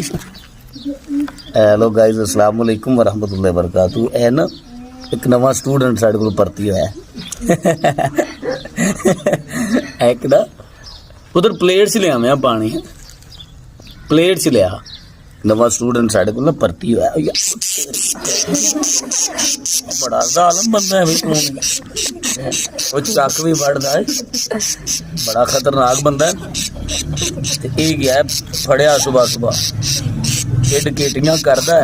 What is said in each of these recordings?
Hello guys, अस्सलाम वालेकुम वरहमतुल्लाहि वबरकातुहू। है ना एक नवा स्टूडेंट साडे कोल भर्ती होया एक ना उधर प्लेट च लिया मैं पानी, प्लेट च लिया नवा स्टूडेंट साडे कोल ना भर्ती होया। बड़ा जालम बंदा है भाई, वो चक भी बढ़दा है, बड़ा खतरनाक बंदा है। ते ये गया फड़िया सुबह सुबह केटियां करदा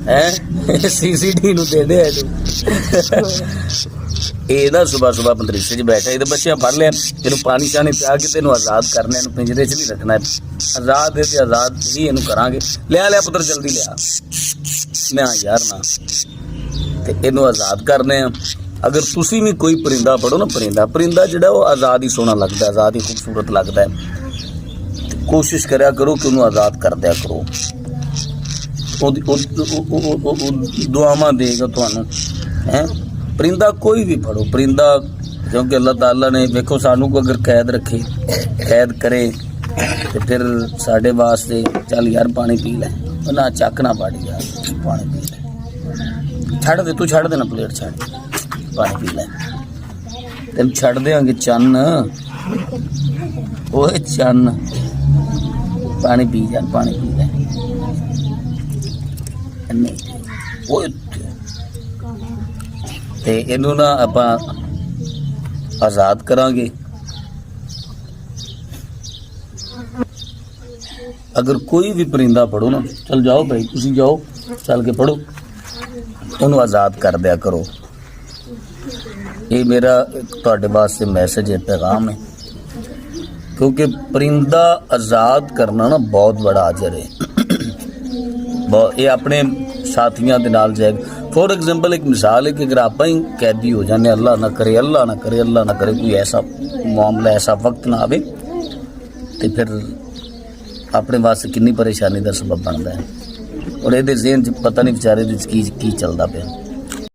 है CCD नूं दे दे ਇਹ ਨਾ ਸੁਬਾ ਸੁਬਾ ਮਦਰਸੇ 'ਚ ਬੈਠਾ ਇਹਦੇ ਬੱਚਿਆਂ ਫੜ ਲਿਆ, ਇਹਨੂੰ ਪਾਣੀ ਸ਼ਾਣੀ ਪਿਆ ਕੇ ਤੈਨੂੰ ਆਜ਼ਾਦ ਕਰਨਾ, ਇਹਨੂੰ ਪਿੰਜਰੇ 'ਚ ਨਹੀਂ ਰੱਖਣਾ, ਆਜ਼ਾਦ ਹੈ ਤੇ ਆਜ਼ਾਦ ਹੀ ਇਹਨੂੰ ਕਰਾਂਗੇ। ਲਿਆ ਪੁੱਤਰ ਜਲਦੀ ਲਿਆ। ਮੈਂ ਯਾਰ ਨਾ ਤੇ ਇਹਨੂੰ ਆਜ਼ਾਦ ਕਰਨੇ ਆ। ਅਗਰ ਤੁਸੀਂ ਵੀ ਕੋਈ ਪਰਿੰਦਾ ਪੜੋ ਨਾ, ਪਰਿੰਦਾ ਜਿਹੜਾ ਉਹ ਆਜ਼ਾਦ ਹੀ ਸੋਹਣਾ ਲੱਗਦਾ, ਆਜ਼ਾਦ ਹੀ ਖੂਬਸੂਰਤ ਲੱਗਦਾ ਹੈ। ਕੋਸ਼ਿਸ਼ ਕਰਿਆ ਕਰੋ ਕਿ ਉਹਨੂੰ ਆਜ਼ਾਦ ਕਰ ਦਿਆ ਕਰੋ, ਦੁਆਵਾਂ ਦੇਗਾ ਤੁਹਾਨੂੰ ਹੈ। परिंदा कोई भी पढ़ो परिंदा, क्योंकि अल्लाह ताला ने देखो सानू को अगर कैद रखे, कैद करे तो फिर साढ़े वास्ते चल यार पानी पी ले, ना चक ना पाड़ी यार पानी पी ले, छड़ दे तू, छड़ देना प्लेट, छड़ पानी पी ले, तेन छड़ देंगे चन्न, ओए चन्न पानी पी जा, पानी पी ले। ओए ਤੇ ਇਹਨੂੰ ਨਾ ਆਪਾਂ ਆਜ਼ਾਦ ਕਰਾਂਗੇ। ਅਗਰ ਕੋਈ ਵੀ ਪਰਿੰਦਾ ਪੜੋ ਨਾ, ਚਲ ਜਾਓ ਭਾਈ ਤੁਸੀਂ ਜਾਓ, ਚੱਲ ਕੇ ਪੜੋ, ਉਹਨੂੰ ਆਜ਼ਾਦ ਕਰ ਦਿਆ ਕਰੋ। ਇਹ ਮੇਰਾ ਤੁਹਾਡੇ ਵਾਸਤੇ ਮੈਸੇਜ ਹੈ, ਪੈगाम है, क्योंकि परिंदा आज़ाद करना ना बहुत बड़ा अजर है। ये अपने साथियों के नाल जाएगा। फॉर एग्जाम्पल एक मिसाल है कि अगर आप ही कैदी हो जाने, अल्लाह ना करे, अल्लाह ना करे, अल्लाह ना करे कोई ऐसा मामला, ऐसा वक्त ना आवे, तो फिर अपने वास्ते कितनी परेशानी का सबब बनता है। और ये ज़हन च पता नहीं बेचारे की चलता पे।